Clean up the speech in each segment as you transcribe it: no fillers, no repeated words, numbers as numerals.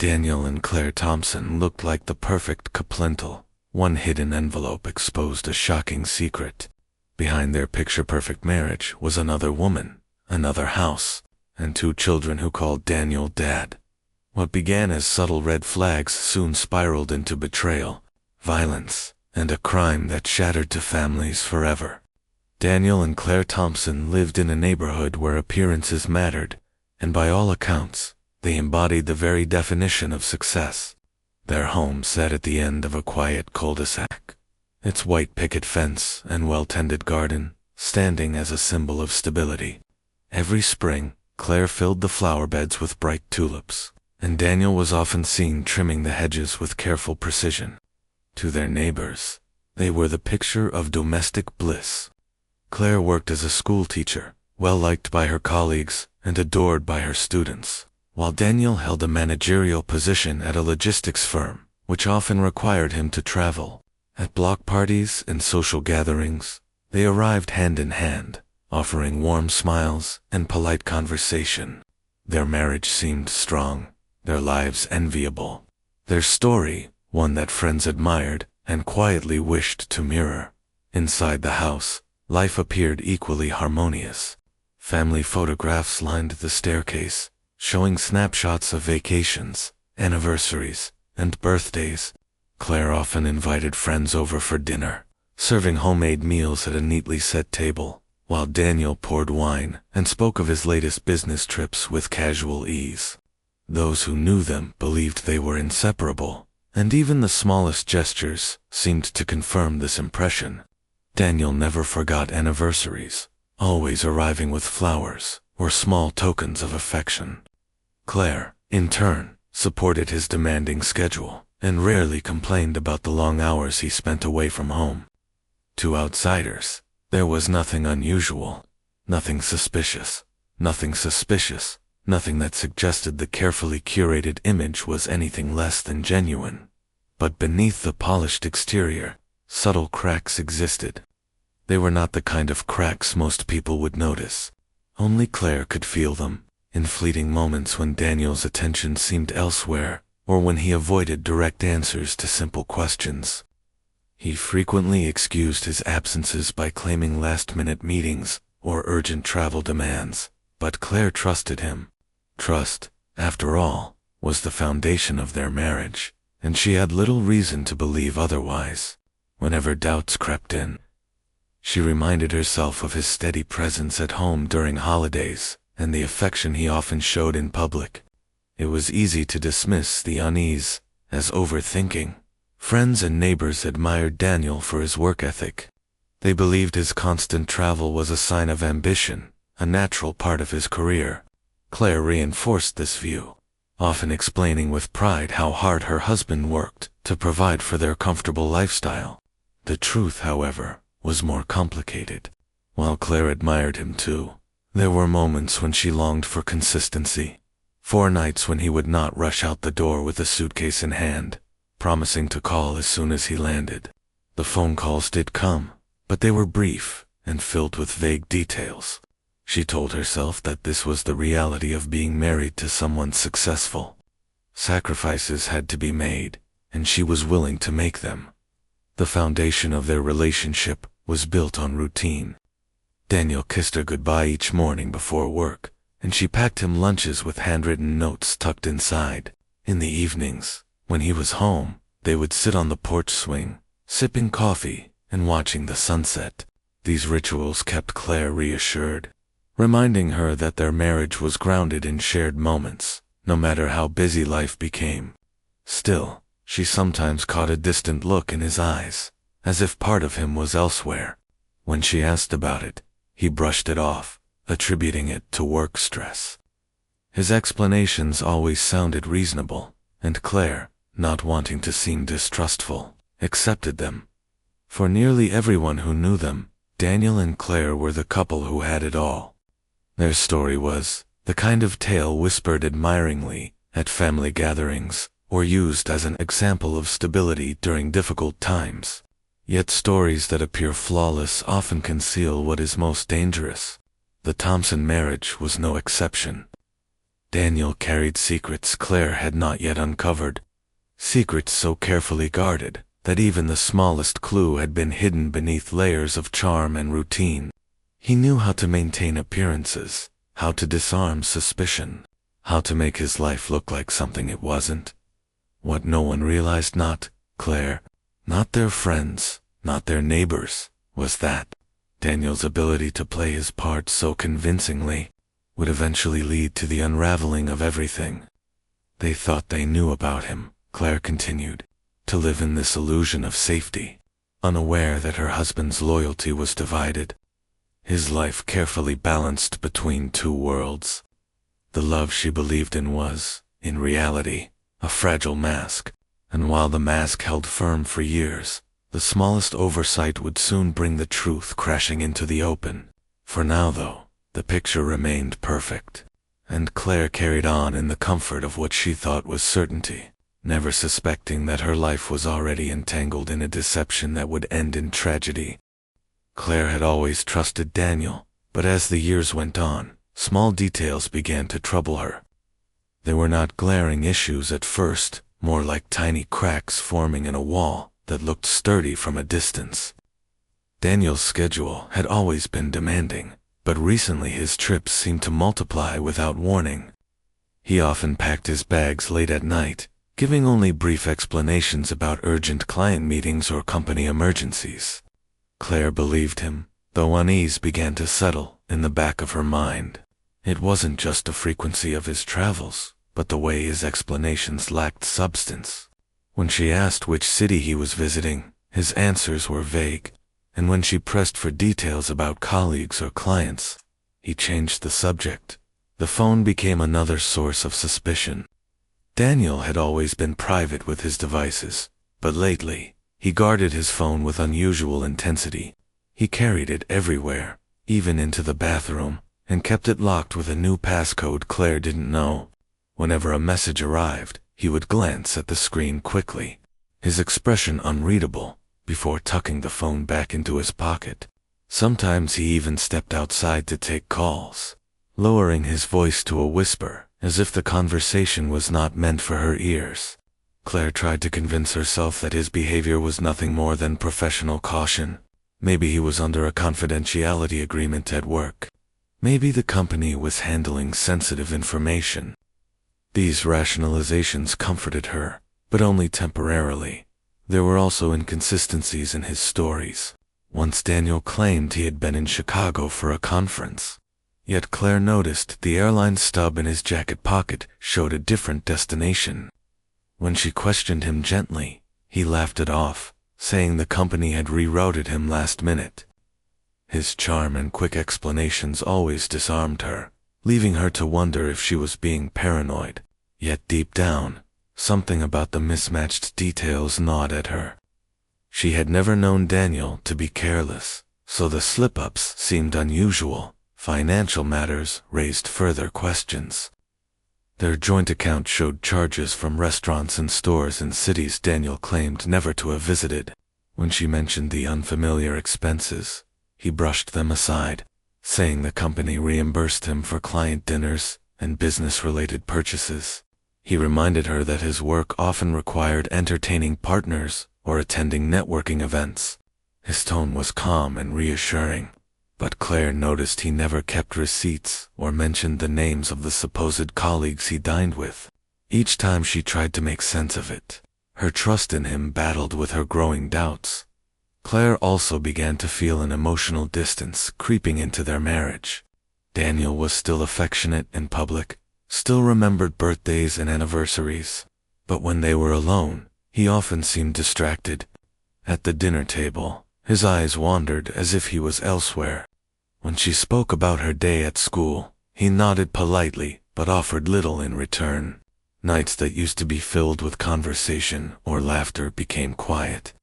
Daniel and Claire Thompson looked like the perfect couple. One hidden envelope exposed a shocking secret. Behind their picture-perfect marriage was another woman, another house, and two children who called Daniel Dad. What began as subtle red flags soon spiraled into betrayal, violence, and a crime that shattered two families forever. Daniel and Claire Thompson lived in a neighborhood where appearances mattered, and by all accounts, they embodied the very definition of success. Their home sat at the end of a quiet cul-de-sac, its white picket fence and well-tended garden standing as a symbol of stability. Every spring, Claire filled the flower beds with bright tulips, and Daniel was often seen trimming the hedges with careful precision. To their neighbors, they were the picture of domestic bliss. Claire worked as a school teacher, well-liked by her colleagues and adored by her students, while Daniel held a managerial position at a logistics firm, which often required him to travel. At block parties and social gatherings, they arrived hand in hand, offering warm smiles and polite conversation. Their marriage seemed strong, their lives enviable. Their story, one that friends admired and quietly wished to mirror. Inside the house, life appeared equally harmonious. Family photographs lined the staircase, showing snapshots of vacations, anniversaries, and birthdays. Claire often invited friends over for dinner, serving homemade meals at a neatly set table, while Daniel poured wine and spoke of his latest business trips with casual ease. Those who knew them believed they were inseparable, and even the smallest gestures seemed to confirm this impression. Daniel never forgot anniversaries, always arriving with flowers or small tokens of affection. Claire, in turn, supported his demanding schedule and rarely complained about the long hours he spent away from home. To outsiders, there was nothing unusual, nothing suspicious, nothing that suggested the carefully curated image was anything less than genuine. But beneath the polished exterior, subtle cracks existed. They were not the kind of cracks most people would notice. Only Claire could feel them, in fleeting moments when Daniel's attention seemed elsewhere, or when he avoided direct answers to simple questions. He frequently excused his absences by claiming last-minute meetings or urgent travel demands, but Claire trusted him. Trust, after all, was the foundation of their marriage, and she had little reason to believe otherwise. Whenever doubts crept in, she reminded herself of his steady presence at home during holidays and the affection he often showed in public. It was easy to dismiss the unease as overthinking. Friends and neighbors admired Daniel for his work ethic. They believed his constant travel was a sign of ambition, a natural part of his career. Claire reinforced this view, often explaining with pride how hard her husband worked to provide for their comfortable lifestyle. The truth, however, was more complicated. While Claire admired him too, there were moments when she longed for consistency. 4 nights when he would not rush out the door with a suitcase in hand, promising to call as soon as he landed. The phone calls did come, but they were brief and filled with vague details. She told herself that this was the reality of being married to someone successful. Sacrifices had to be made, and she was willing to make them. The foundation of their relationship was built on routine. Daniel kissed her goodbye each morning before work, and she packed him lunches with handwritten notes tucked inside. In the evenings, when he was home, they would sit on the porch swing, sipping coffee and watching the sunset. These rituals kept Claire reassured, reminding her that their marriage was grounded in shared moments, no matter how busy life became. Still, she sometimes caught a distant look in his eyes, as if part of him was elsewhere. When she asked about it, he brushed it off, attributing it to work stress. His explanations always sounded reasonable, and Claire, not wanting to seem distrustful, accepted them. For nearly everyone who knew them, Daniel and Claire were the couple who had it all. Their story was the kind of tale whispered admiringly at family gatherings, or used as an example of stability during difficult times. Yet stories that appear flawless often conceal what is most dangerous. The Thompson marriage was no exception. Daniel carried secrets Claire had not yet uncovered. Secrets so carefully guarded that even the smallest clue had been hidden beneath layers of charm and routine. He knew how to maintain appearances, how to disarm suspicion, how to make his life look like something it wasn't. What no one realized, not Claire, not their friends, not their neighbors, was that Daniel's ability to play his part so convincingly would eventually lead to the unraveling of everything. They thought they knew about him, Claire continued, to live in this illusion of safety, unaware that her husband's loyalty was divided, his life carefully balanced between two worlds. The love she believed in was, in reality, a fragile mask, and while the mask held firm for years, the smallest oversight would soon bring the truth crashing into the open. For now, though, the picture remained perfect, and Claire carried on in the comfort of what she thought was certainty, never suspecting that her life was already entangled in a deception that would end in tragedy. Claire had always trusted Daniel, but as the years went on, small details began to trouble her. They were not glaring issues at first, more like tiny cracks forming in a wall that looked sturdy from a distance. Daniel's schedule had always been demanding, but recently his trips seemed to multiply without warning. He often packed his bags late at night, giving only brief explanations about urgent client meetings or company emergencies. Claire believed him, though unease began to settle in the back of her mind. It wasn't just the frequency of his travels, but the way his explanations lacked substance. When she asked which city he was visiting, his answers were vague, and when she pressed for details about colleagues or clients, he changed the subject. The phone became another source of suspicion. Daniel had always been private with his devices, but lately, he guarded his phone with unusual intensity. He carried it everywhere, even into the bathroom, and kept it locked with a new passcode Claire didn't know. Whenever a message arrived, he would glance at the screen quickly, his expression unreadable, before tucking the phone back into his pocket. Sometimes he even stepped outside to take calls, lowering his voice to a whisper, as if the conversation was not meant for her ears. Claire tried to convince herself that his behavior was nothing more than professional caution. Maybe he was under a confidentiality agreement at work. Maybe the company was handling sensitive information. These rationalizations comforted her, but only temporarily. There were also inconsistencies in his stories. Once Daniel claimed he had been in Chicago for a conference. Yet Claire noticed the airline stub in his jacket pocket showed a different destination. When she questioned him gently, he laughed it off, saying the company had rerouted him last minute. His charm and quick explanations always disarmed her, leaving her to wonder if she was being paranoid. Yet deep down, something about the mismatched details gnawed at her. She had never known Daniel to be careless, so the slip-ups seemed unusual. Financial matters raised further questions. Their joint account showed charges from restaurants and stores in cities Daniel claimed never to have visited. When she mentioned the unfamiliar expenses, he brushed them aside, saying the company reimbursed him for client dinners and business-related purchases. He reminded her that his work often required entertaining partners or attending networking events. His tone was calm and reassuring, but Claire noticed he never kept receipts or mentioned the names of the supposed colleagues he dined with. Each time she tried to make sense of it, her trust in him battled with her growing doubts. Claire also began to feel an emotional distance creeping into their marriage. Daniel was still affectionate in public, still remembered birthdays and anniversaries, but when they were alone, he often seemed distracted. At the dinner table, his eyes wandered as if he was elsewhere. When she spoke about her day at school, he nodded politely but offered little in return. Nights that used to be filled with conversation or laughter became quiet,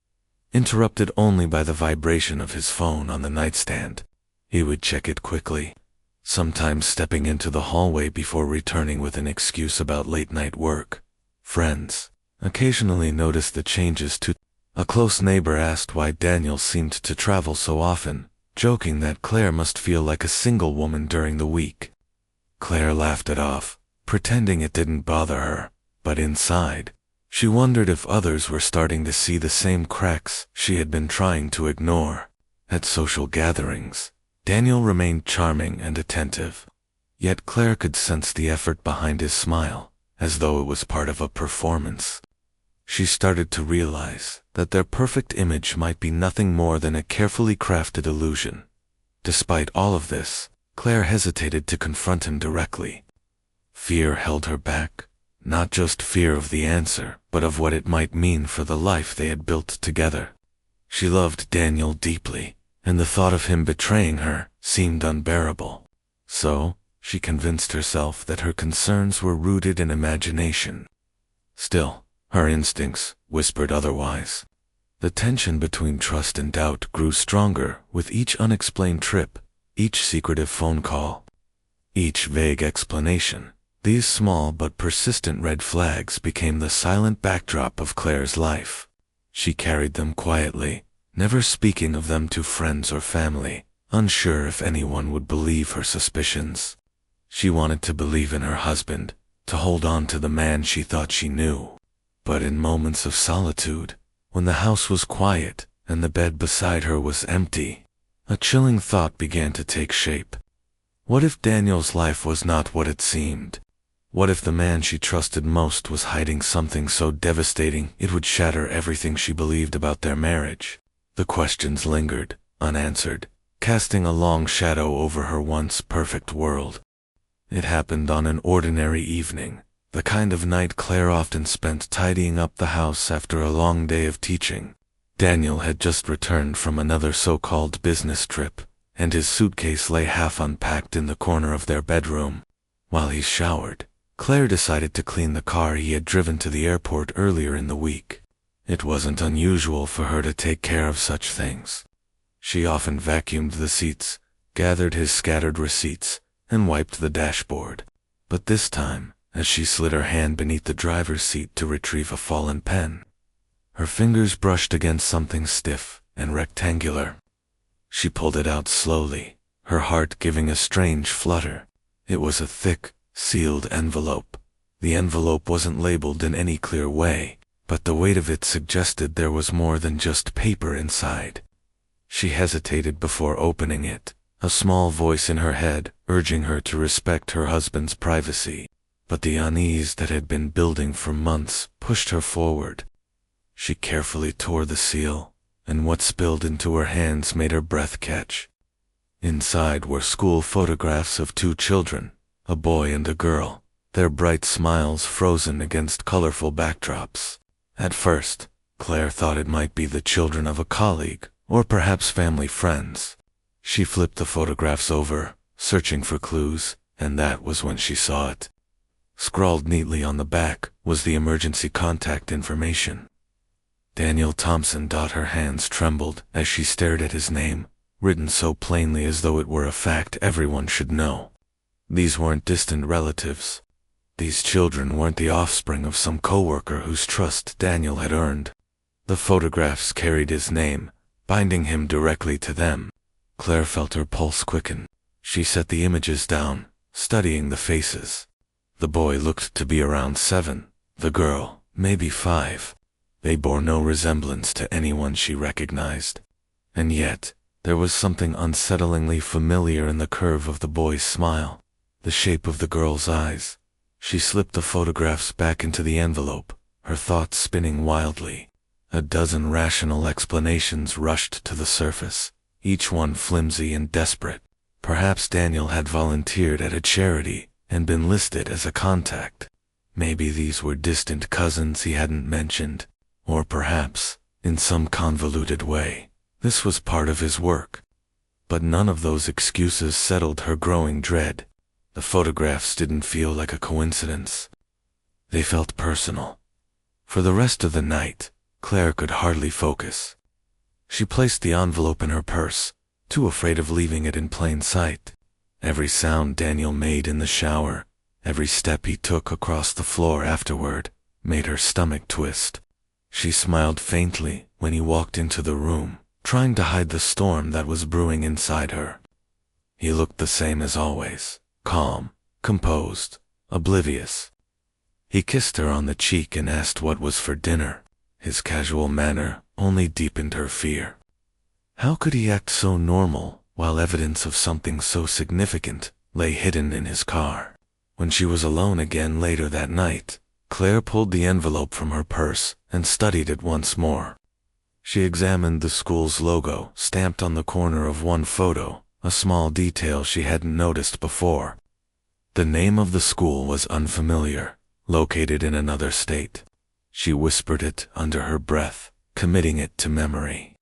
interrupted only by the vibration of his phone on the nightstand. He would check it quickly, sometimes stepping into the hallway before returning with an excuse about late-night work. Friends occasionally noticed the changes too. A close neighbor asked why Daniel seemed to travel so often, joking that Claire must feel like a single woman during the week. Claire laughed it off, pretending it didn't bother her, but inside, she wondered if others were starting to see the same cracks she had been trying to ignore. At social gatherings, Daniel remained charming and attentive, yet Claire could sense the effort behind his smile, as though it was part of a performance. She started to realize that their perfect image might be nothing more than a carefully crafted illusion. Despite all of this, Claire hesitated to confront him directly. Fear held her back, not just fear of the answer, but of what it might mean for the life they had built together. She loved Daniel deeply, and the thought of him betraying her seemed unbearable. So, she convinced herself that her concerns were rooted in imagination. Still, her instincts whispered otherwise. The tension between trust and doubt grew stronger with each unexplained trip, each secretive phone call, each vague explanation. These small but persistent red flags became the silent backdrop of Claire's life. She carried them quietly, never speaking of them to friends or family, unsure if anyone would believe her suspicions. She wanted to believe in her husband, to hold on to the man she thought she knew. But in moments of solitude, when the house was quiet and the bed beside her was empty, a chilling thought began to take shape. What if Daniel's life was not what it seemed? What if the man she trusted most was hiding something so devastating it would shatter everything she believed about their marriage? The questions lingered, unanswered, casting a long shadow over her once perfect world. It happened on an ordinary evening, the kind of night Claire often spent tidying up the house after a long day of teaching. Daniel had just returned from another so-called business trip, and his suitcase lay half unpacked in the corner of their bedroom. While he showered, Claire decided to clean the car he had driven to the airport earlier in the week. It wasn't unusual for her to take care of such things. She often vacuumed the seats, gathered his scattered receipts, and wiped the dashboard. But this time, as she slid her hand beneath the driver's seat to retrieve a fallen pen, her fingers brushed against something stiff and rectangular. She pulled it out slowly, her heart giving a strange flutter. It was a thick, sealed envelope. The envelope wasn't labeled in any clear way, but the weight of it suggested there was more than just paper inside. She hesitated before opening it, a small voice in her head urging her to respect her husband's privacy. But the unease that had been building for months pushed her forward. She carefully tore the seal, and what spilled into her hands made her breath catch. Inside were school photographs of two children, a boy and a girl, their bright smiles frozen against colorful backdrops. At first, Claire thought it might be the children of a colleague, or perhaps family friends. She flipped the photographs over, searching for clues, and that was when she saw it. Scrawled neatly on the back was the emergency contact information. Daniel Thompson. Her hands trembled as she stared at his name, written so plainly as though it were a fact everyone should know. These weren't distant relatives. These children weren't the offspring of some coworker whose trust Daniel had earned. The photographs carried his name, binding him directly to them. Claire felt her pulse quicken. She set the images down, studying the faces. The boy looked to be around 7, the girl, maybe 5. They bore no resemblance to anyone she recognized. And yet, there was something unsettlingly familiar in the curve of the boy's smile, the shape of the girl's eyes. She slipped the photographs back into the envelope, her thoughts spinning wildly. A dozen rational explanations rushed to the surface, each one flimsy and desperate. Perhaps Daniel had volunteered at a charity and been listed as a contact. Maybe these were distant cousins he hadn't mentioned, or perhaps, in some convoluted way, this was part of his work. But none of those excuses settled her growing dread. The photographs didn't feel like a coincidence. They felt personal. For the rest of the night, Claire could hardly focus. She placed the envelope in her purse, too afraid of leaving it in plain sight. Every sound Daniel made in the shower, every step he took across the floor afterward, made her stomach twist. She smiled faintly when he walked into the room, trying to hide the storm that was brewing inside her. He looked the same as always, calm, composed, oblivious. He kissed her on the cheek and asked what was for dinner. His casual manner only deepened her fear. How could he act so normal while evidence of something so significant lay hidden in his car? When she was alone again later that night, Claire pulled the envelope from her purse and studied it once more. She examined the school's logo stamped on the corner of one photo, a small detail she hadn't noticed before. The name of the school was unfamiliar, located in another state. She whispered it under her breath, committing it to memory.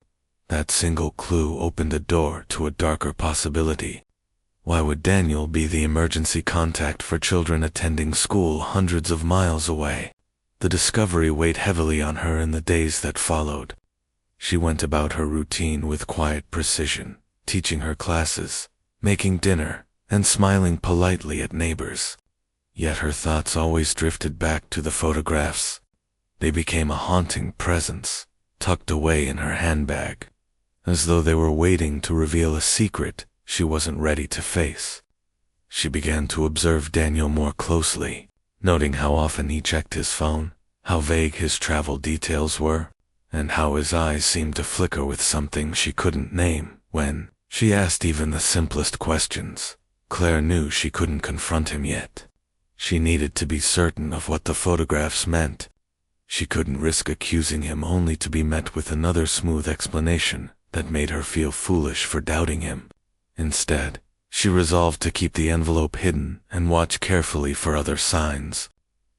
That single clue opened a door to a darker possibility. Why would Daniel be the emergency contact for children attending school hundreds of miles away? The discovery weighed heavily on her in the days that followed. She went about her routine with quiet precision, teaching her classes, making dinner, and smiling politely at neighbors. Yet her thoughts always drifted back to the photographs. They became a haunting presence, tucked away in her handbag, as though they were waiting to reveal a secret she wasn't ready to face. She began to observe Daniel more closely, noting how often he checked his phone, how vague his travel details were, and how his eyes seemed to flicker with something she couldn't name. When she asked even the simplest questions, Claire knew she couldn't confront him yet. She needed to be certain of what the photographs meant. She couldn't risk accusing him only to be met with another smooth explanation that made her feel foolish for doubting him. Instead, she resolved to keep the envelope hidden and watch carefully for other signs.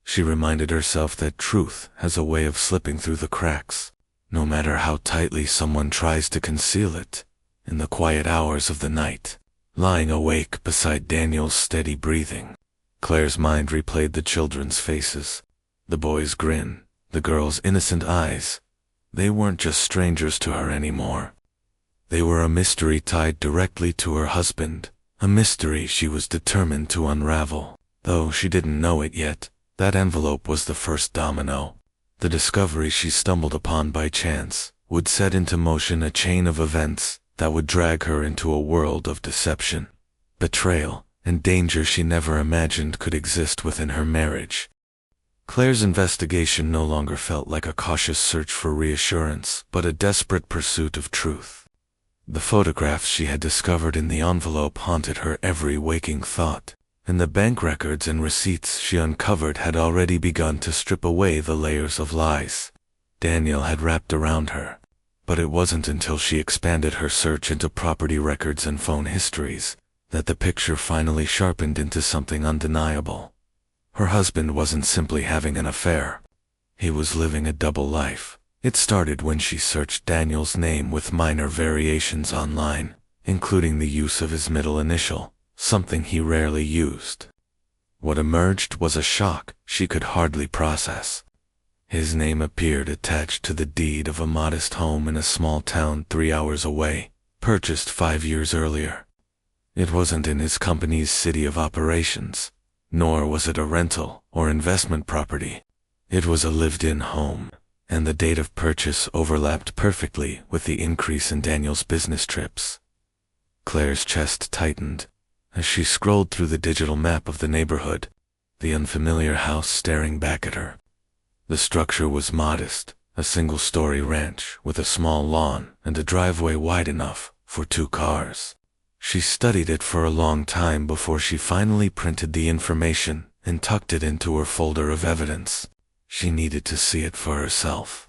She reminded herself that truth has a way of slipping through the cracks, no matter how tightly someone tries to conceal it. In the quiet hours of the night, lying awake beside Daniel's steady breathing, Claire's mind replayed the children's faces, the boy's grin, the girl's innocent eyes. They weren't just strangers to her anymore. They were a mystery tied directly to her husband, a mystery she was determined to unravel. Though she didn't know it yet, that envelope was the first domino. The discovery she stumbled upon by chance would set into motion a chain of events that would drag her into a world of deception, betrayal, and danger she never imagined could exist within her marriage. Claire's investigation no longer felt like a cautious search for reassurance, but a desperate pursuit of truth. The photographs she had discovered in the envelope haunted her every waking thought, and the bank records and receipts she uncovered had already begun to strip away the layers of lies Daniel had wrapped around her. But it wasn't until she expanded her search into property records and phone histories that the picture finally sharpened into something undeniable. Her husband wasn't simply having an affair. He was living a double life. It started when she searched Daniel's name with minor variations online, including the use of his middle initial, something he rarely used. What emerged was a shock she could hardly process. His name appeared attached to the deed of a modest home in a small town 3 hours away, purchased 5 years earlier. It wasn't in his company's city of operations, nor was it a rental or investment property. It was a lived-in home, and the date of purchase overlapped perfectly with the increase in Daniel's business trips. Claire's chest tightened as she scrolled through the digital map of the neighborhood, the unfamiliar house staring back at her. The structure was modest, a single-story ranch with a small lawn and a driveway wide enough for 2 cars. She studied it for a long time before she finally printed the information and tucked it into her folder of evidence. She needed to see it for herself,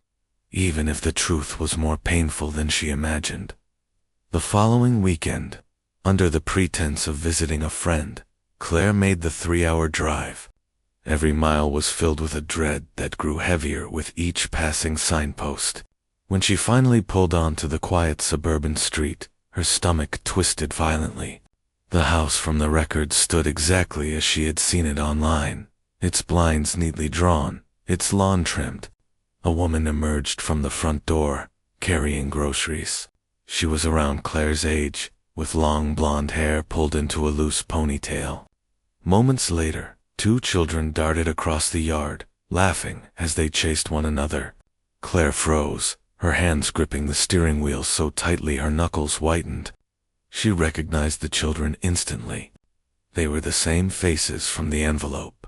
even if the truth was more painful than she imagined. The following weekend, under the pretense of visiting a friend, Claire made the 3-hour drive. Every mile was filled with a dread that grew heavier with each passing signpost. When she finally pulled onto the quiet suburban street, her stomach twisted violently. The house from the records stood exactly as she had seen it online, its blinds neatly drawn, its lawn trimmed. A woman emerged from the front door, carrying groceries. She was around Claire's age, with long blonde hair pulled into a loose ponytail. Moments later, 2 children darted across the yard, laughing as they chased one another. Claire froze, her hands gripping the steering wheel so tightly her knuckles whitened. She recognized the children instantly. They were the same faces from the envelope,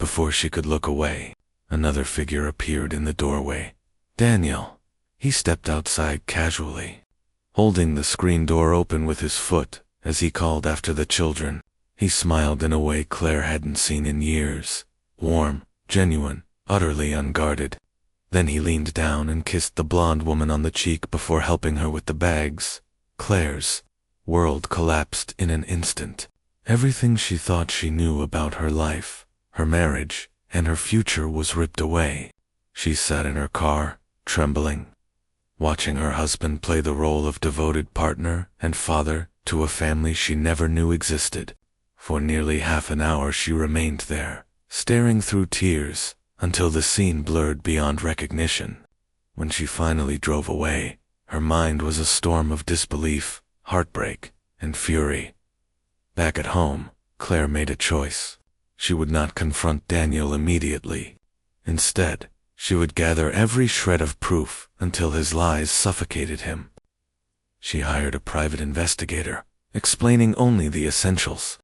Before she could look away, another figure appeared in the doorway. Daniel. He stepped outside casually, holding the screen door open with his foot as he called after the children. He smiled in a way Claire hadn't seen in years. Warm, genuine, utterly unguarded. Then he leaned down and kissed the blonde woman on the cheek before helping her with the bags. Claire's world collapsed in an instant. Everything she thought she knew about her life, her marriage, and her future was ripped away. She sat in her car, trembling, watching her husband play the role of devoted partner and father to a family she never knew existed. For nearly half an hour she remained there, staring through tears, until the scene blurred beyond recognition. When she finally drove away, her mind was a storm of disbelief, heartbreak, and fury. Back at home, Claire made a choice. She would not confront Daniel immediately. Instead, she would gather every shred of proof until his lies suffocated him. She hired a private investigator, explaining only the essentials.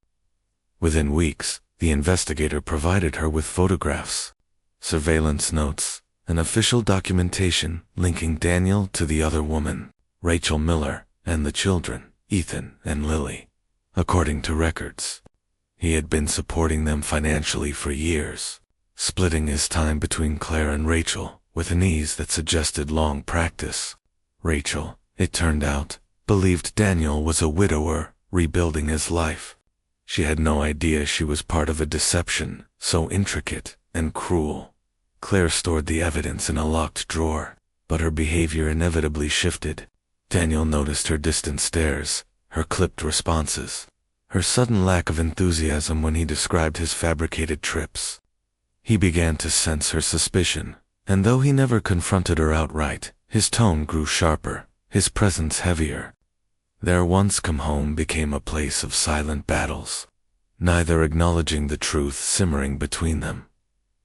Within weeks, the investigator provided her with photographs, surveillance notes, and official documentation linking Daniel to the other woman, Rachel Miller, and the children, Ethan and Lily. According to records, he had been supporting them financially for years, splitting his time between Claire and Rachel with an ease that suggested long practice. Rachel, it turned out, believed Daniel was a widower rebuilding his life. She had no idea she was part of a deception so intricate and cruel. Claire stored the evidence in a locked drawer, but her behavior inevitably shifted. Daniel noticed her distant stares, her clipped responses, her sudden lack of enthusiasm when he described his fabricated trips. He began to sense her suspicion, and though he never confronted her outright, his tone grew sharper, his presence heavier. Their once-come home became a place of silent battles, neither acknowledging the truth simmering between them.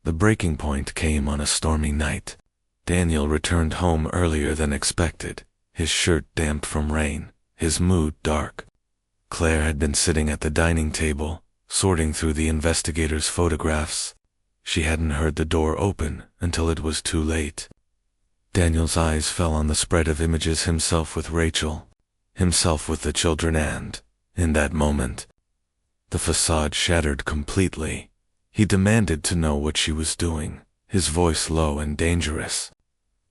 The breaking point came on a stormy night. Daniel returned home earlier than expected, his shirt damp from rain, his mood dark. Claire had been sitting at the dining table, sorting through the investigator's photographs. She hadn't heard the door open until it was too late. Daniel's eyes fell on the spread of images, himself with Rachel, himself with the children, and, in that moment, the facade shattered completely. He demanded to know what she was doing, his voice low and dangerous.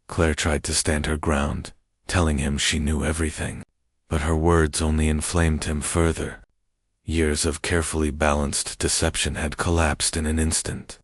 Claire tried to stand her ground, telling him she knew everything, but her words only inflamed him further. Years of carefully balanced deception had collapsed in an instant,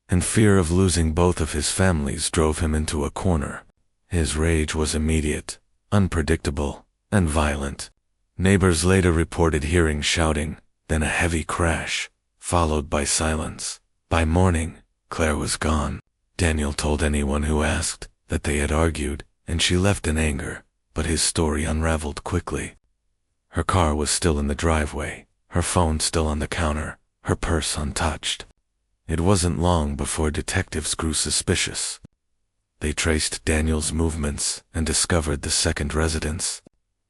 and fear of losing both of his families drove him into a corner. His rage was immediate, unpredictable, and violent. Neighbors later reported hearing shouting, then a heavy crash, followed by silence. By morning, Claire was gone. Daniel told anyone who asked that they had argued, and she left in anger, but his story unraveled quickly. Her car was still in the driveway, her phone still on the counter, her purse untouched. It wasn't long before detectives grew suspicious. They traced Daniel's movements and discovered the second residence.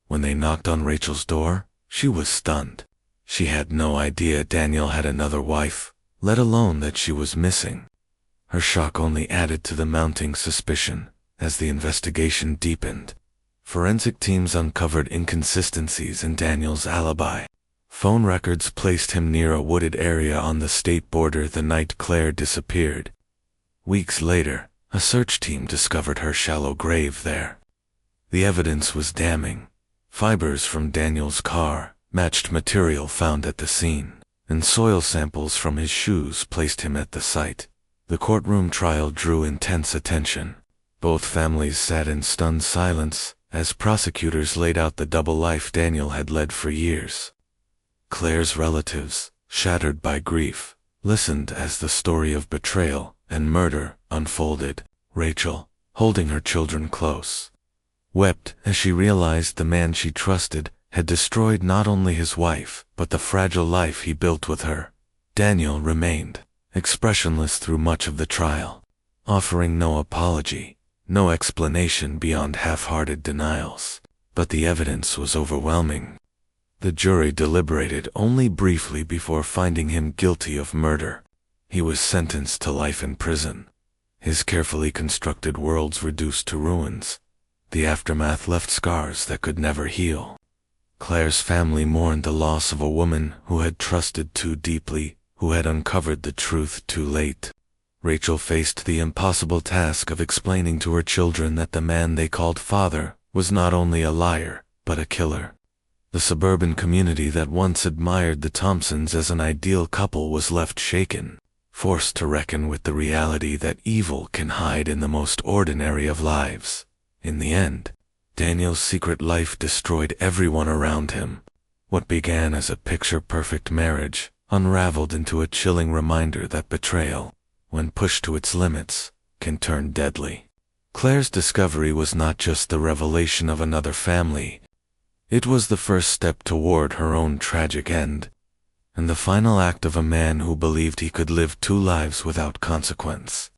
When they knocked on Rachel's door, she was stunned. She had no idea Daniel had another wife, let alone that she was missing. Her shock only added to the mounting suspicion as the investigation deepened. Forensic teams uncovered inconsistencies in Daniel's alibi. Phone records placed him near a wooded area on the state border the night Claire disappeared. Weeks later, a search team discovered her shallow grave there. The evidence was damning. Fibers from Daniel's car matched material found at the scene, and soil samples from his shoes placed him at the site. The courtroom trial drew intense attention. Both families sat in stunned silence as prosecutors laid out the double life Daniel had led for years. Claire's relatives, shattered by grief, listened as the story of betrayal and murder unfolded. Rachel, holding her children close, wept as she realized the man she trusted had destroyed not only his wife, but the fragile life he built with her. Daniel remained expressionless through much of the trial, offering no apology, no explanation beyond half-hearted denials. But the evidence was overwhelming. The jury deliberated only briefly before finding him guilty of murder. He was sentenced to life in prison, his carefully constructed worlds reduced to ruins. The aftermath left scars that could never heal. Claire's family mourned the loss of a woman who had trusted too deeply, who had uncovered the truth too late. Rachel faced the impossible task of explaining to her children that the man they called father was not only a liar, but a killer. The suburban community that once admired the Thompsons as an ideal couple was left shaken, forced to reckon with the reality that evil can hide in the most ordinary of lives. In the end, Daniel's secret life destroyed everyone around him. What began as a picture-perfect marriage unraveled into a chilling reminder that betrayal, when pushed to its limits, can turn deadly. Claire's discovery was not just the revelation of another family. It was the first step toward her own tragic end, and the final act of a man who believed he could live two lives without consequence.